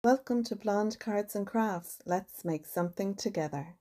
Welcome to Blonde Cards and Crafts. Let's make something together.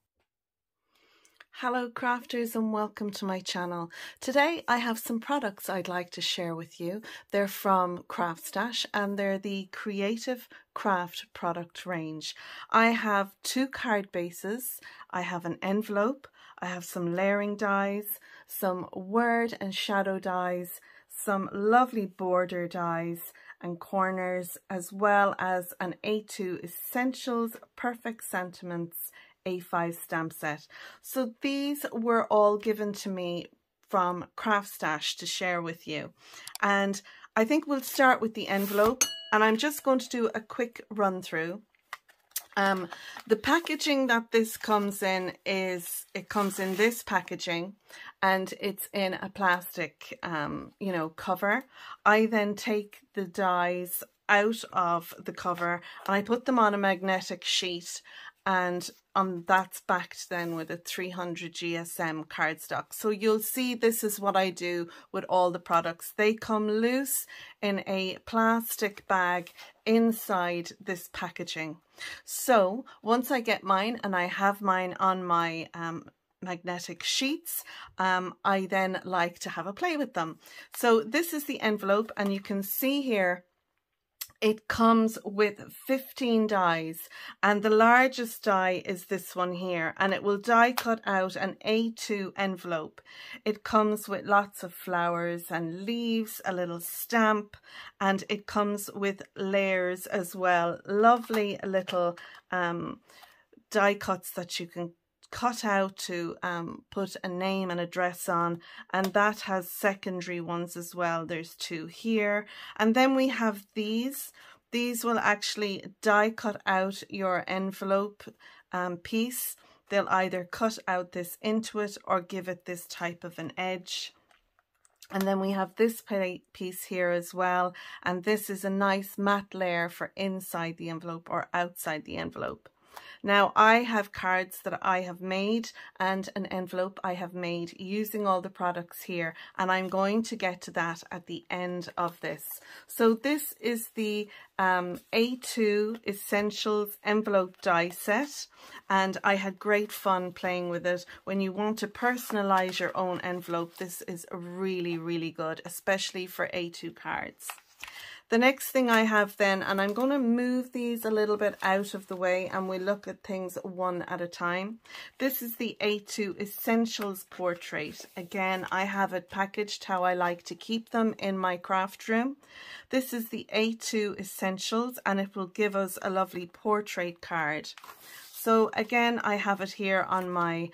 Hello crafters and welcome to my channel. Today I have some products I'd like to share with you. They're from Craftstash and they're the Creative Craft product range. I have 2 card bases, I have an envelope, I have some layering dies, some word and shadow dies, some lovely border dies and corners, as well as an A2 Essentials Perfect Sentiments A5 stamp set. So these were all given to me from Craftstash to share with you. And I think we'll start with the envelope, and I'm just going to do a quick run through. The packaging that this comes in is, it comes in this packaging and it's in a plastic, cover. I then take the dies out of the cover and I put them on a magnetic sheet, and that's backed then with a 300 GSM cardstock. So you'll see this is what I do with all the products. They come loose in a plastic bag inside this packaging. So once I get mine, and I have mine on my magnetic sheets, I then like to have a play with them. So this is the envelope, and you can see here it comes with 15 dies, and the largest die is this one here, and it will die cut out an A2 envelope. It comes with lots of flowers and leaves, a little stamp, and it comes with layers as well. Lovely little die cuts that you can cut out to put a name and address on, and that has secondary ones as well. There's 2 here, and then we have these will actually die cut out your envelope piece. They'll either cut out this into it or give it this type of an edge. And then we have this piece here as well, and this is a nice matte layer for inside the envelope or outside the envelope. Now I have cards that I have made and an envelope I have made using all the products here, and I'm going to get to that at the end of this. So this is the A2 Essentials envelope die set, and I had great fun playing with it. When you want to personalize your own envelope, this is really, really good, especially for A2 cards. The next thing I have then, and I'm going to move these a little bit out of the way and we'll look at things one at a time. This is the A2 Essentials portrait. Again, I have it packaged how I like to keep them in my craft room. This is the A2 Essentials, and it will give us a lovely portrait card. So again, I have it here on my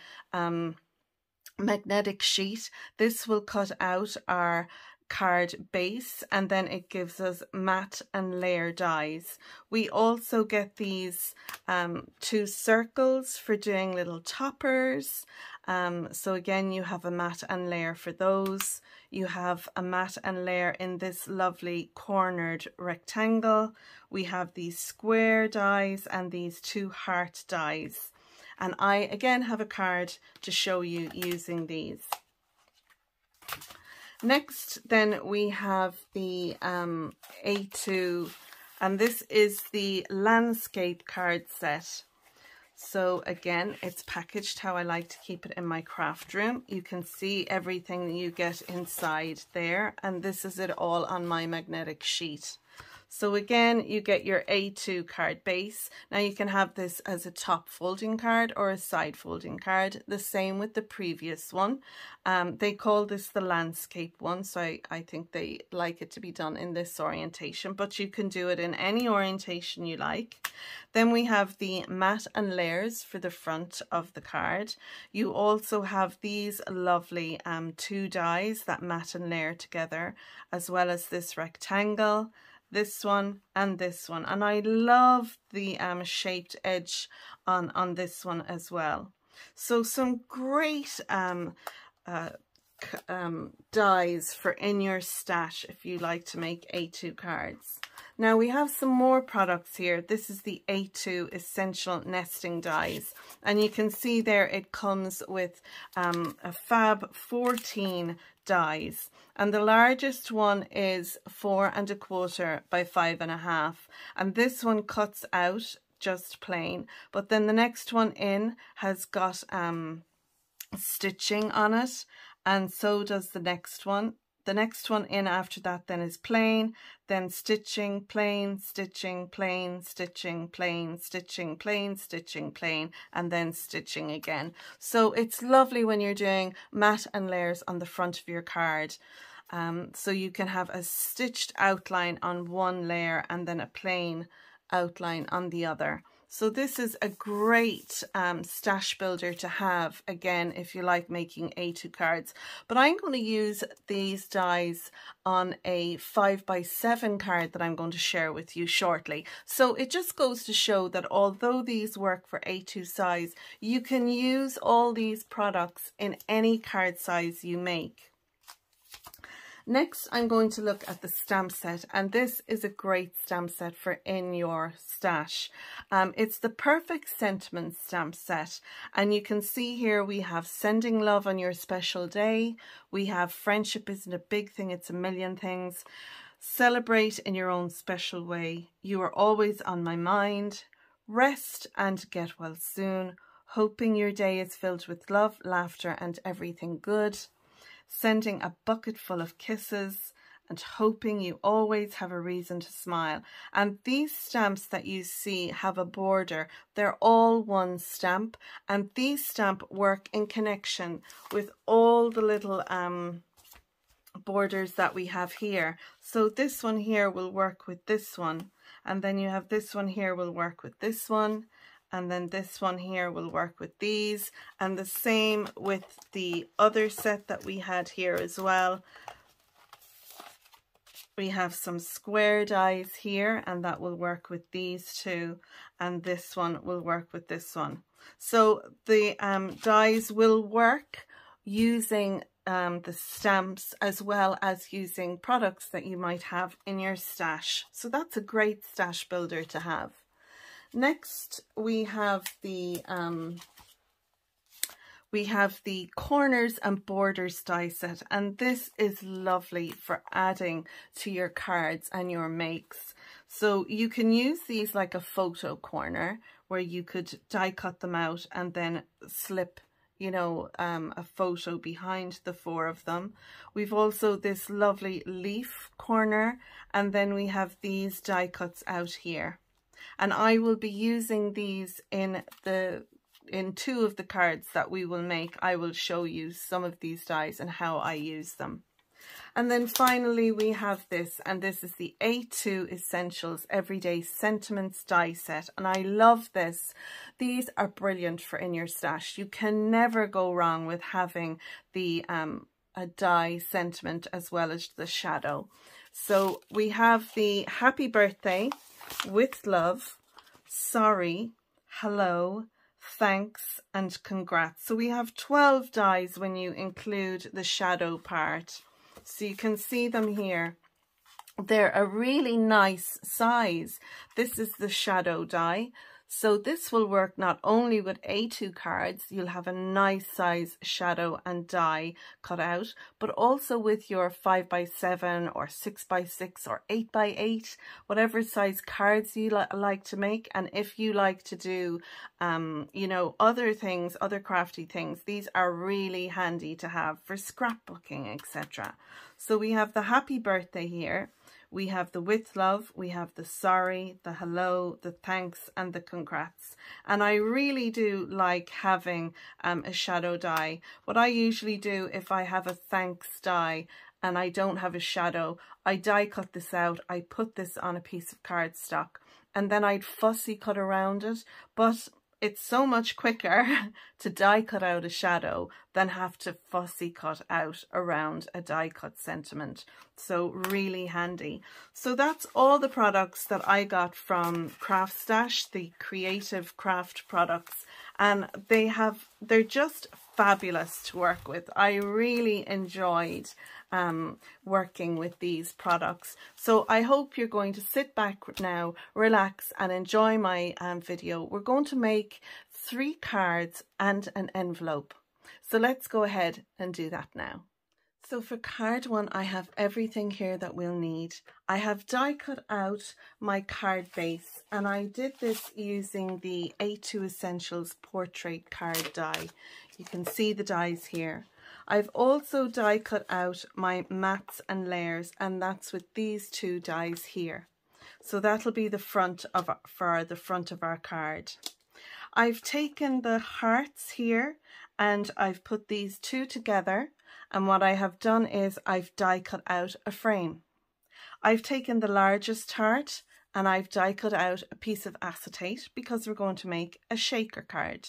magnetic sheet. This will cut out our card base, and then it gives us matte and layer dies. We also get these 2 circles for doing little toppers. So again, you have a matte and layer for those. You have a matte and layer in this lovely cornered rectangle. We have these square dies and these 2 heart dies. And I again have a card to show you using these. Next then we have the A2, and this is the landscape card set. So again, it's packaged how I like to keep it in my craft room. You can see everything that you get inside there, and this is it all on my magnetic sheet. So again, you get your A2 card base. Now you can have this as a top folding card or a side folding card, the same with the previous one. They call this the landscape one, so I think they like it to be done in this orientation, but you can do it in any orientation you like. Then we have the matte and layers for the front of the card. You also have these lovely 2 dies that matte and layer together, as well as this rectangle, this one and this one, and I love the shaped edge on this one as well. So some great dies for in your stash if you like to make A2 cards. Now we have some more products here. This is the A2 Essential Nesting Dies, and you can see there it comes with a fab 14 dies, and the largest one is 4 1/4 by 5 1/2, and this one cuts out just plain, but then the next one in has got stitching on it, and so does the next one. The next one in after that then is plain, then stitching, plain, stitching, plain, stitching, plain, stitching, plain, stitching, plain, and then stitching again. So it's lovely when you're doing mat and layers on the front of your card. So you can have a stitched outline on one layer and then a plain outline on the other. So this is a great stash builder to have, again, if you like making A2 cards. But I'm going to use these dies on a 5x7 card that I'm going to share with you shortly. So it just goes to show that although these work for A2 size, you can use all these products in any card size you make. Next, I'm going to look at the stamp set, and this is a great stamp set for in your stash. It's the Perfect Sentiment stamp set, and you can see here we have Sending Love on Your Special Day, we have Friendship Isn't a Big Thing, It's a Million Things, Celebrate in Your Own Special Way, You Are Always on My Mind, Rest and Get Well Soon, Hoping Your Day is Filled with Love, Laughter and Everything Good, Sending a Bucket Full of Kisses, and Hoping You Always Have a Reason to Smile. And these stamps that you see have a border. They're all one stamp, and these stamps work in connection with all the little borders that we have here. So this one here will work with this one, and then you have this one here will work with this one, and then this one here will work with these, and the same with the other set that we had here as well. We have some square dies here, and that will work with these two, and this one will work with this one. So the dies will work using the stamps as well as using products that you might have in your stash. So that's a great stash builder to have. Next, we have the corners and borders die set, and this is lovely for adding to your cards and your makes. So you can use these like a photo corner where you could die cut them out and then slip, you know, a photo behind the four of them. We've also this lovely leaf corner, and then we have these die cuts out here. And I will be using these in two of the cards that we will make. I will show you some of these dies and how I use them. And then finally we have this, and this is the A2 Essentials Everyday Sentiments die set, and I love this. These are brilliant for in your stash. You can never go wrong with having the a die sentiment as well as the shadow. So we have the Happy Birthday, With Love, Sorry, Hello, Thanks and Congrats. So we have 12 dies when you include the shadow part. So you can see them here. They're a really nice size. This is the shadow die. So this will work not only with A2 cards, you'll have a nice size shadow and die cut out, but also with your 5x7 or 6x6 or 8x8, whatever size cards you like to make. And if you like to do, you know, other things, other crafty things, these are really handy to have for scrapbooking, etc. So we have the Happy Birthday here. We have the With Love, we have the Sorry, the Hello, the Thanks and the Congrats. And I really do like having a shadow die. What I usually do if I have a thanks die and I don't have a shadow, I die cut this out, I put this on a piece of cardstock, and then I'd fussy cut around it. But it's so much quicker to die cut out a shadow than have to fussy cut out around a die cut sentiment. So really handy. So that's all the products that I got from Craftstash, the creative craft products, and they're just fabulous to work with. I really enjoyed working with these products. So I hope you're going to sit back now, relax and enjoy my video. We're going to make 3 cards and an envelope. So let's go ahead and do that now. So for card 1, I have everything here that we'll need. I have die cut out my card base, and I did this using the A2 Essentials portrait card die. You can see the dies here. I've also die cut out my mats and layers, and that's with these 2 dies here. So that'll be the front of our card. I've taken the hearts here and I've put these 2 together, and what I have done is I've die cut out a frame. I've taken the largest heart and I've die cut out a piece of acetate because we're going to make a shaker card.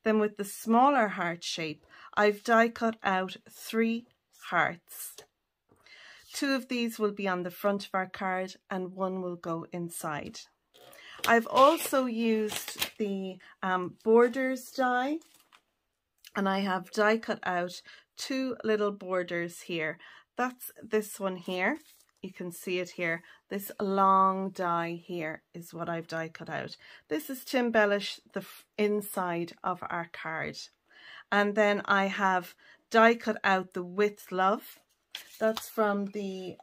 Then with the smaller heart shape, I've die cut out 3 hearts. 2 of these will be on the front of our card and 1 will go inside. I've also used the borders die, and I have die cut out 2 little borders here. That's this one here. You can see it here. This long die here is what I've die cut out. This is to embellish the inside of our card. And then I have die cut out the With Love. That's from the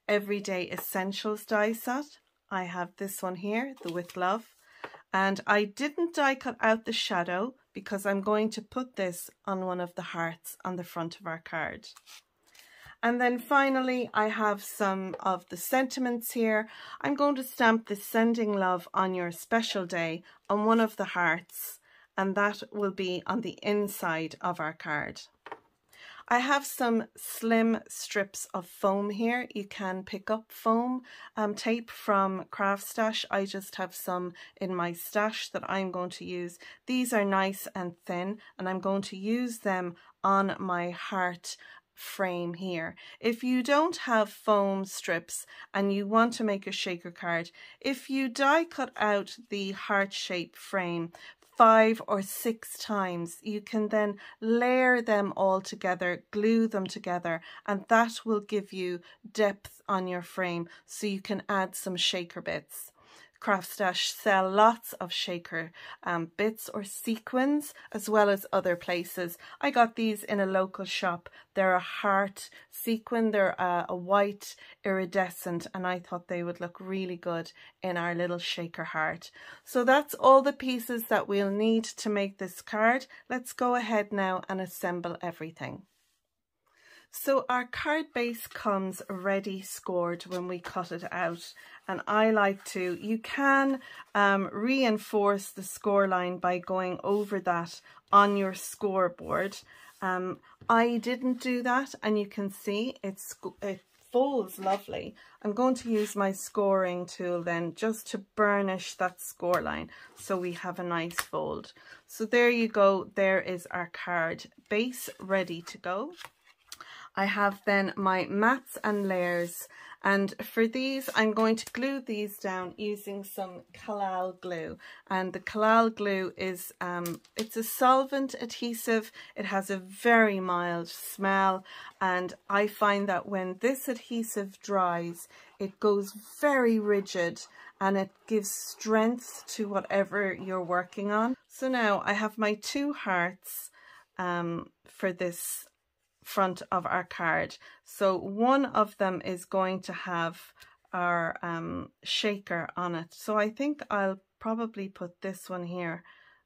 Everyday Essentials die set. I have this one here, the With Love. And I didn't die cut out the shadow because I'm going to put this on one of the hearts on the front of our card. And then finally, I have some of the sentiments here. I'm going to stamp the Sending Love on Your Special Day on one of the hearts, and that will be on the inside of our card. I have some slim strips of foam here. You can pick up foam tape from Craftstash. I just have some in my stash that I'm going to use. These are nice and thin, and I'm going to use them on my heart frame here. If you don't have foam strips and you want to make a shaker card, if you die cut out the heart shape frame 5 or 6 times, you can then layer them all together, glue them together, and that will give you depth on your frame so you can add some shaker bits. Craftstash sell lots of shaker bits or sequins, as well as other places. I got these in a local shop. They're a heart sequin. They're a white iridescent, and I thought they would look really good in our little shaker heart. So that's all the pieces that we'll need to make this card. Let's go ahead now and assemble everything. So our card base comes ready scored when we cut it out, and I like to, you can reinforce the score line by going over that on your scoreboard. I didn't do that, and you can see it folds lovely. I'm going to use my scoring tool then just to burnish that score line so we have a nice fold. So there you go, there is our card base ready to go. I have then my mats and layers, and for these I'm going to glue these down using some Collal Glue, and the Collal Glue is it's a solvent adhesive. It has a very mild smell, and I find that when this adhesive dries it goes very rigid and it gives strength to whatever you're working on. So now I have my 2 hearts for this front of our card. So one of them is going to have our shaker on it. So I think I'll probably put this one here,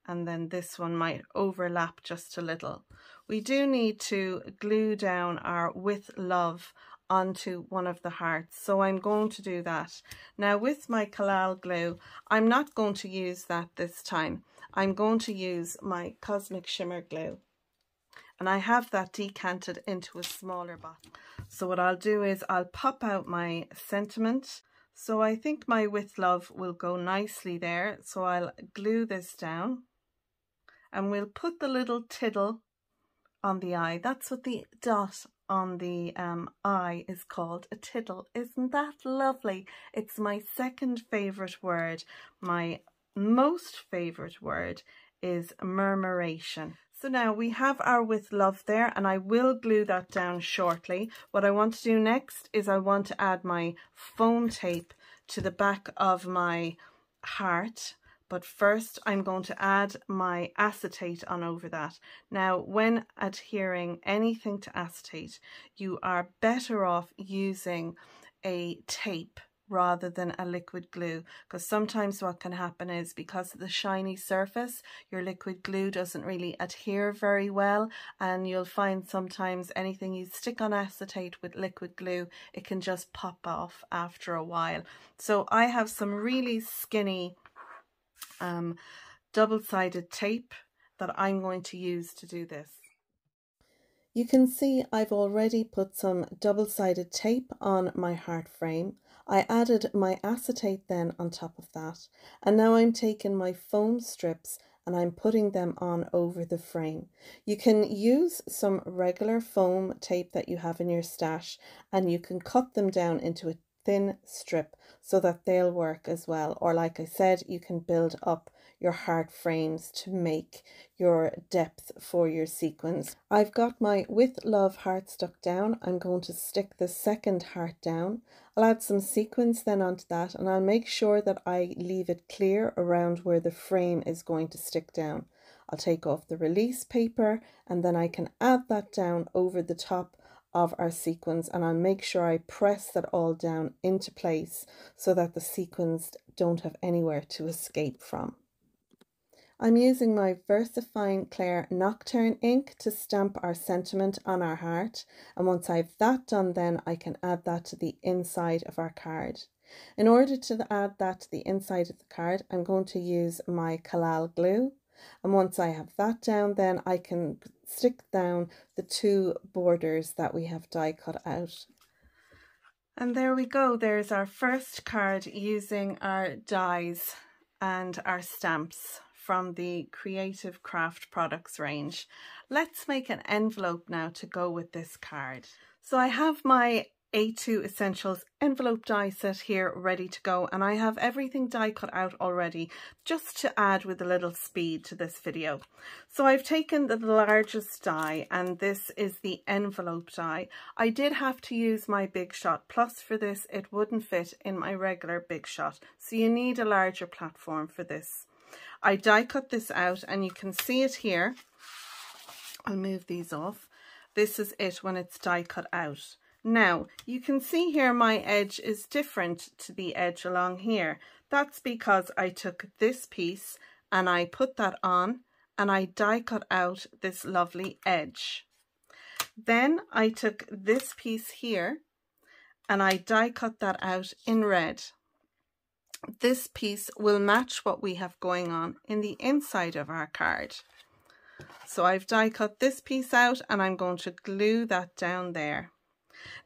and then this one might overlap just a little. We do need to glue down our With Love onto one of the hearts, so I'm going to do that. Now with my Collal Glue, I'm not going to use that this time. I'm going to use my Cosmic Shimmer glue, and I have that decanted into a smaller bottle. So what I'll do is I'll pop out my sentiment. So I think my With Love will go nicely there. So I'll glue this down, and we'll put the little tiddle on the eye. That's what the dot on the eye is called, a tiddle. Isn't that lovely? It's my second favourite word. My most favourite word is murmuration. So now we have our With Love there, and I will glue that down shortly. What I want to do next is I want to add my foam tape to the back of my heart. But first I'm going to add my acetate on over that. Now, when adhering anything to acetate, you are better off using a tape rather than a liquid glue, because sometimes what can happen is, because of the shiny surface, your liquid glue doesn't really adhere very well, and you'll find sometimes anything you stick on acetate with liquid glue, it can just pop off after a while. So I have some really skinny double-sided tape that I'm going to use to do this. You can see I've already put some double-sided tape on my heart frame. I added my acetate then on top of that, and now I'm taking my foam strips and I'm putting them on over the frame. You can use some regular foam tape that you have in your stash, and you can cut them down into a thin strip so that they'll work as well. Or like I said, you can build up your heart frames to make your depth for your sequins. I've got my With Love heart stuck down. I'm going to stick the second heart down. I'll add some sequins then onto that, and I'll make sure that I leave it clear around where the frame is going to stick down. I'll take off the release paper, and then I can add that down over the top of our sequins, and I'll make sure I press that all down into place so that the sequins don't have anywhere to escape from. I'm using my VersaFine Clair Nocturne ink to stamp our sentiment on our heart, and once I've that done, then I can add that to the inside of our card. In order to add that to the inside of the card, I'm going to use my Collal Glue, and once I have that down, then I can stick down the two borders that we have die cut out. And there we go, there's our first card using our dies and our stamps from the Creative Craft products range. Let's make an envelope now to go with this card. So I have my A2 Essentials envelope die set here ready to go, and I have everything die cut out already just to add with a little speed to this video. So I've taken the largest die, and this is the envelope die. I did have to use my Big Shot Plus for this. It wouldn't fit in my regular Big Shot, so you need a larger platform for this. I die cut this out, and you can see it here. I'll move these off. This is it when it's die cut out. Now, you can see here my edge is different to the edge along here. That's because I took this piece and I put that on, and I die cut out this lovely edge. Then I took this piece here and I die cut that out in red. This piece will match what we have going on in the inside of our card. So I've die cut this piece out, and I'm going to glue that down there.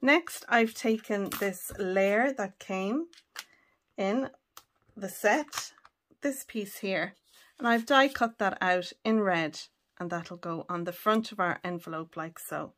Next, I've taken this layer that came in the set, this piece here, and I've die cut that out in red, and that'll go on the front of our envelope like so.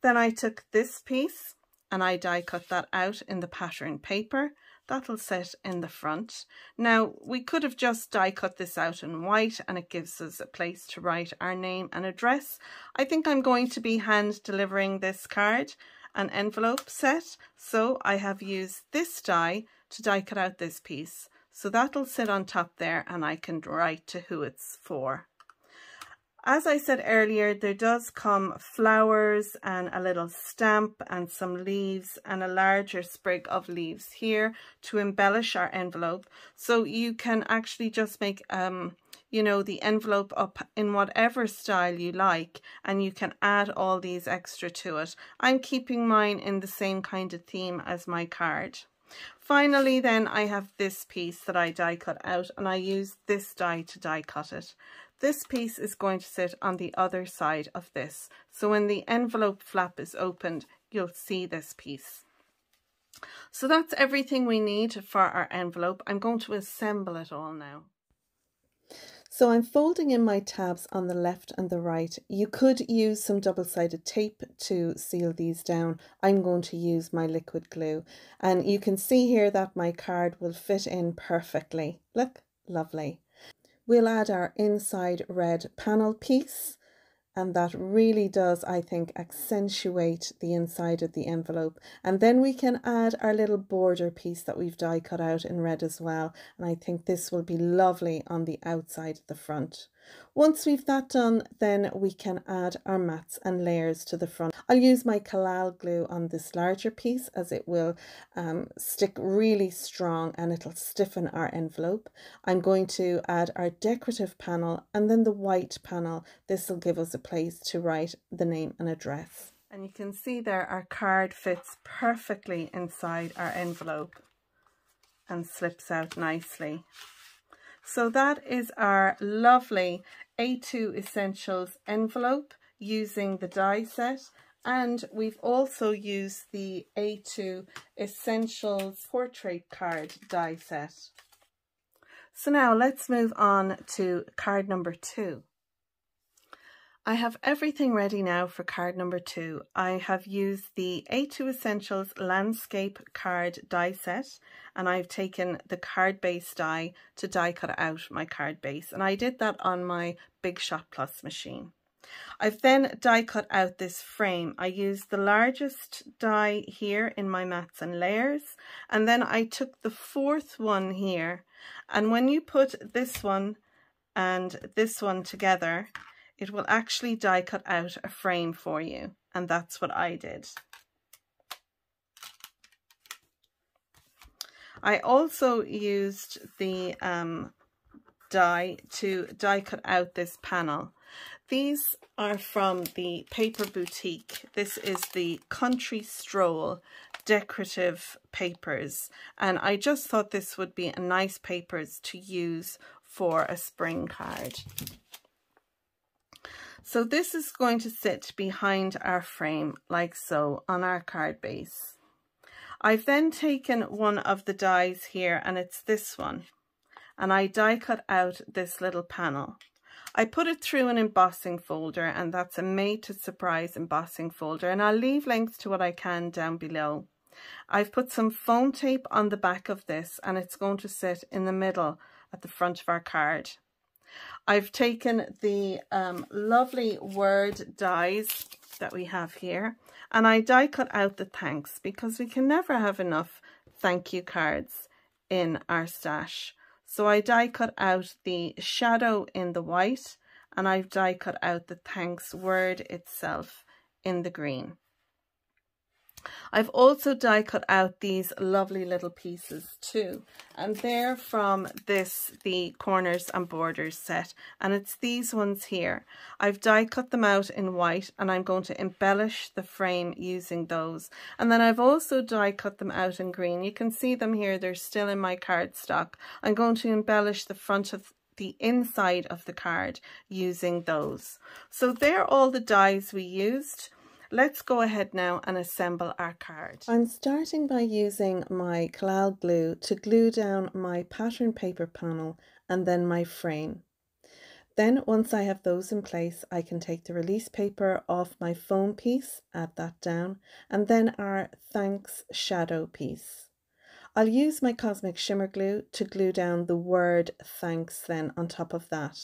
Then I took this piece and I die cut that out in the pattern paper. That'll sit in the front. Now, we could have just die cut this out in white, and it gives us a place to write our name and address. I think I'm going to be hand delivering this card, an envelope set, so I have used this die to die cut out this piece. So that'll sit on top there, and I can write to who it's for. As I said earlier, there does come flowers and a little stamp and some leaves and a larger sprig of leaves here to embellish our envelope. So you can actually just make, you know, the envelope up in whatever style you like, and you can add all these extra to it. I'm keeping mine in the same kind of theme as my card. Finally, then, I have this piece that I die cut out, and I use this die to die cut it. This piece is going to sit on the other side of this. So when the envelope flap is opened, you'll see this piece. So that's everything we need for our envelope. I'm going to assemble it all now. So I'm folding in my tabs on the left and the right. You could use some double-sided tape to seal these down. I'm going to use my liquid glue. And you can see here that my card will fit in perfectly. Look, lovely. we'll add our inside red panel piece, and that really does, I think, accentuate the inside of the envelope. And then we can add our little border piece that we've die cut out in red as well, and I think this will be lovely on the outside of the front. Once we've that done, then we can add our mats and layers to the front. I'll use my Collal Glue on this larger piece as it will stick really strong and it'll stiffen our envelope. I'm going to add our decorative panel and then the white panel. This will give us a place to write the name and address. And you can see there our card fits perfectly inside our envelope and slips out nicely. So that is our lovely A2 Essentials envelope using the die set, and we've also used the A2 Essentials portrait card die set. So now let's move on to card number 2. I have everything ready now for card number 2. I have used the A2 Essentials landscape card die set, and I've taken the card base die to die cut out my card base, and I did that on my Big Shot Plus machine. I've then die cut out this frame. I used the largest die here in my mats and layers, and then I took the 4th one here, and when you put this one and this one together, it will actually die cut out a frame for you, and that's what I did. I also used the die to die cut out this panel. These are from the Paper Boutique. This is the Country Stroll decorative papers, and I just thought this would be a nice papers to use for a spring card. So this is going to sit behind our frame like so on our card base. I've then taken one of the dies here, and it's this one, and I die cut out this little panel. I put it through an embossing folder, and that's a Made to Surprise embossing folder, and I'll leave links to what I can down below. I've put some foam tape on the back of this, and it's going to sit in the middle at the front of our card. I've taken the lovely word dies that we have here, and I die cut out the thanks, because we can never have enough thank you cards in our stash. So I die cut out the shadow in the white, and I've die cut out the thanks word itself in the green. I've also die cut out these lovely little pieces too, and they're from the corners and borders set, and it's these ones here. I've die cut them out in white, and I'm going to embellish the frame using those, and then I've also die cut them out in green. You can see them here, they're still in my cardstock. I'm going to embellish the front of the inside of the card using those. So they're all the dies we used. Let's go ahead now and assemble our card. I'm starting by using my Collal Glue to glue down my pattern paper panel and then my frame. Then once I have those in place, I can take the release paper off my foam piece, add that down, and then our thanks shadow piece. I'll use my Cosmic Shimmer glue to glue down the word thanks then on top of that.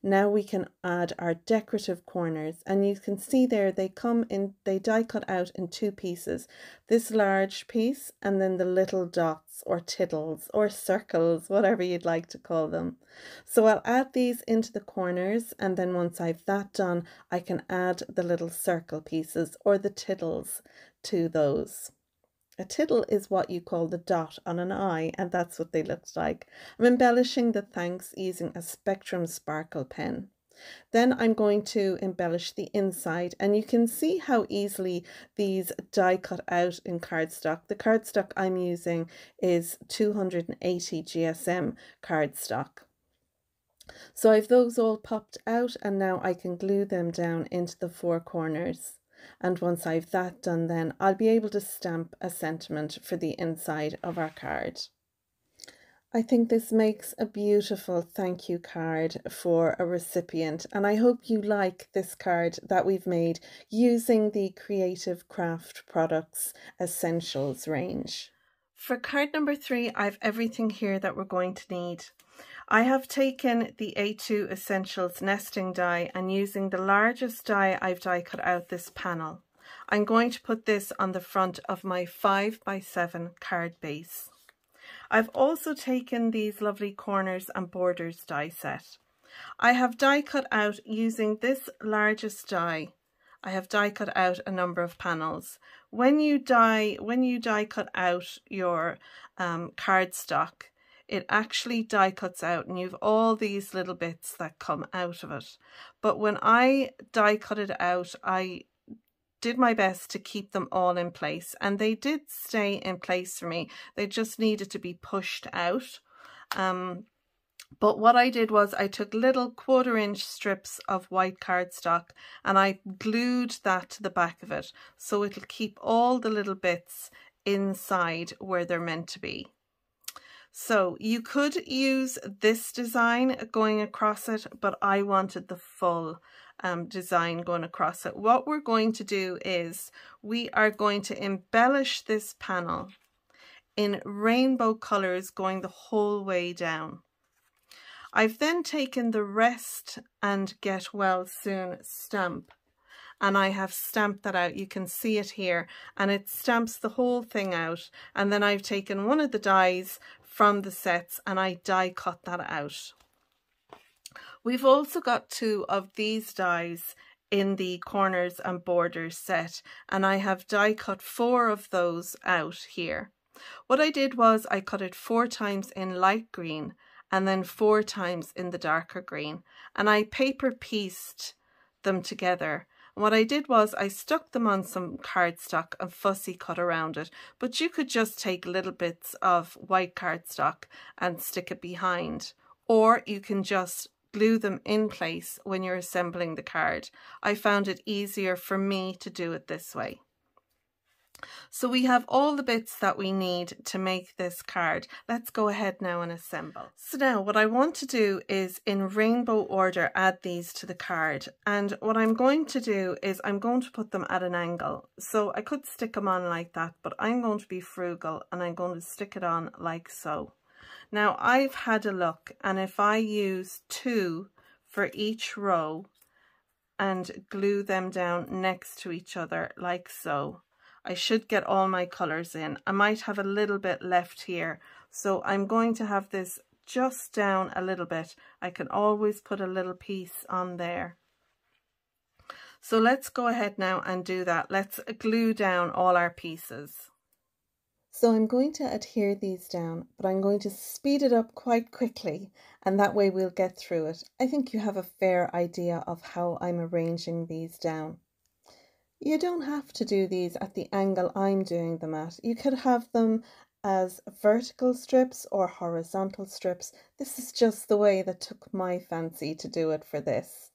Now we can add our decorative corners, and you can see there they die cut out in 2 pieces, this large piece and then the little dots or tiddles or circles, whatever you'd like to call them. So I'll add these into the corners, and then once I've that done, I can add the little circle pieces or the tiddles to those. A tiddle is what you call the dot on an eye, and that's what they look like. I'm embellishing the thanks using a Spectrum Sparkle pen. Then I'm going to embellish the inside, and you can see how easily these die cut out in cardstock. The cardstock I'm using is 280 GSM cardstock. So I've those all popped out, and now I can glue them down into the 4 corners. And once I've that done, then I'll be able to stamp a sentiment for the inside of our card. I think this makes a beautiful thank you card for a recipient, and I hope you like this card that we've made using the Creative Craft Products Essentials range. For card number 3, I've everything here that we're going to need. I have taken the A2 Essentials nesting die and using the largest die I've die cut out this panel. I'm going to put this on the front of my 5x7 card base. I've also taken these lovely corners and borders die set. I have die cut out using this largest die. I have die cut out a number of panels. When you die cut out your cardstock, it actually die cuts out and you've all these little bits that come out of it. But when I die cut it out, I did my best to keep them all in place, and they did stay in place for me. They just needed to be pushed out. But what I did was I took little 1/4 inch strips of white cardstock and I glued that to the back of it, so it'll keep all the little bits inside where they're meant to be. So you could use this design going across it, but I wanted the full design going across it. What we're going to do is we are going to embellish this panel in rainbow colors going the whole way down. I've then taken the Rest and Get Well Soon stamp and I have stamped that out. You can see it here, and it stamps the whole thing out. And then I've taken one of the dies from the sets and I die cut that out. We've also got 2 of these dies in the corners and borders set, and I have die cut 4 of those out here. What I did was I cut it 4 times in light green and then 4 times in the darker green, and I paper pieced them together. And what I did was I stuck them on some cardstock and fussy cut around it, but you could just take little bits of white cardstock and stick it behind, or you can just glue them in place when you're assembling the card. I found it easier for me to do it this way. So we have all the bits that we need to make this card. Let's go ahead now and assemble. So now what I want to do is in rainbow order add these to the card, and what I'm going to do is I'm going to put them at an angle. So I could stick them on like that, but I'm going to be frugal and I'm going to stick it on like so. Now I've had a look, and if I use 2 for each row and glue them down next to each other like so, I should get all my colours in. I might have a little bit left here, so I'm going to have this just down a little bit. I can always put a little piece on there. So let's go ahead now and do that. Let's glue down all our pieces. So I'm going to adhere these down, but I'm going to speed it up quite quickly, and that way we'll get through it. I think you have a fair idea of how I'm arranging these down. You don't have to do these at the angle I'm doing them at. You could have them as vertical strips or horizontal strips. This is just the way that took my fancy to do it for this.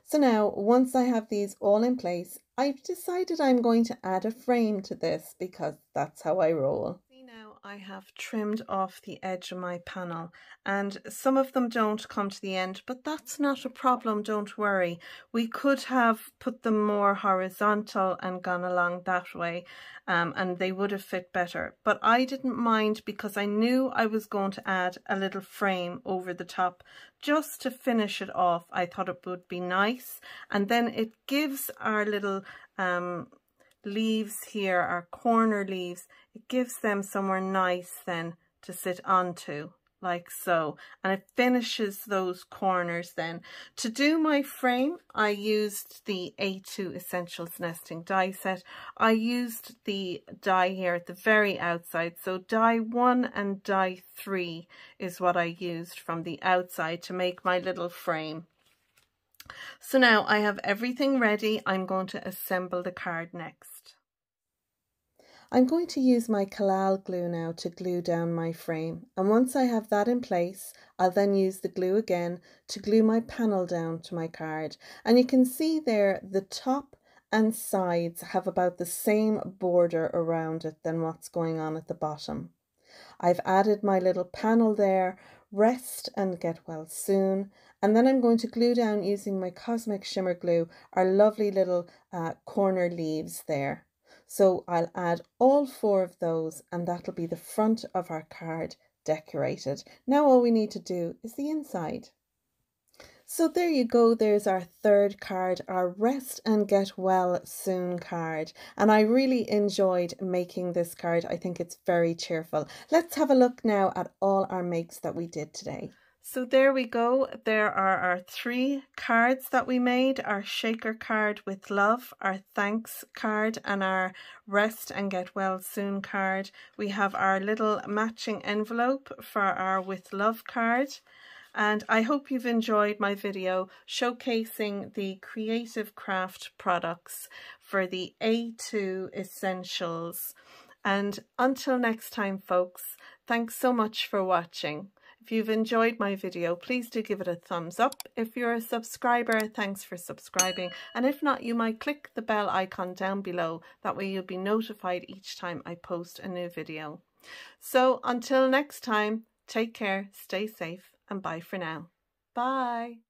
So now, once I have these all in place, I've decided I'm going to add a frame to this because that's how I roll. See, now I have trimmed off the edge of my panel, and some of them don't come to the end, but that's not a problem, don't worry. We could have put them more horizontal and gone along that way, and they would have fit better. But I didn't mind because I knew I was going to add a little frame over the top just to finish it off. I thought it would be nice, and then it gives our little leaves here, our corner leaves, it gives them somewhere nice then to sit onto like so, and it finishes those corners. Then to do my frame, I used the A2 Essentials nesting die set. I used the die here at the very outside, so die 1 and die 3 is what I used from the outside to make my little frame. So now I have everything ready. I'm going to assemble the card next. I'm going to use my Collal Glue now to glue down my frame, and once I have that in place, I'll then use the glue again to glue my panel down to my card. And you can see there the top and sides have about the same border around it than what's going on at the bottom. I've added my little panel there, Rest and Get Well Soon, and then I'm going to glue down using my Cosmic Shimmer glue our lovely little corner leaves there. So I'll add all 4 of those, and that'll be the front of our card decorated. Now all we need to do is the inside. So there you go, there's our third card, our Rest and Get Well Soon card. And I really enjoyed making this card. I think it's very cheerful. Let's have a look now at all our makes that we did today. So there we go, there are our 3 cards that we made, our shaker card with love, our thanks card and our Rest and Get Well Soon card. We have our little matching envelope for our with love card. And I hope you've enjoyed my video showcasing the creative craft products for the A2 Essentials. And until next time, folks, thanks so much for watching. If you've enjoyed my video, please do give it a thumbs up. If you're a subscriber, thanks for subscribing. And if not, you might click the bell icon down below. That way you'll be notified each time I post a new video. So until next time, take care, stay safe, and bye for now. Bye.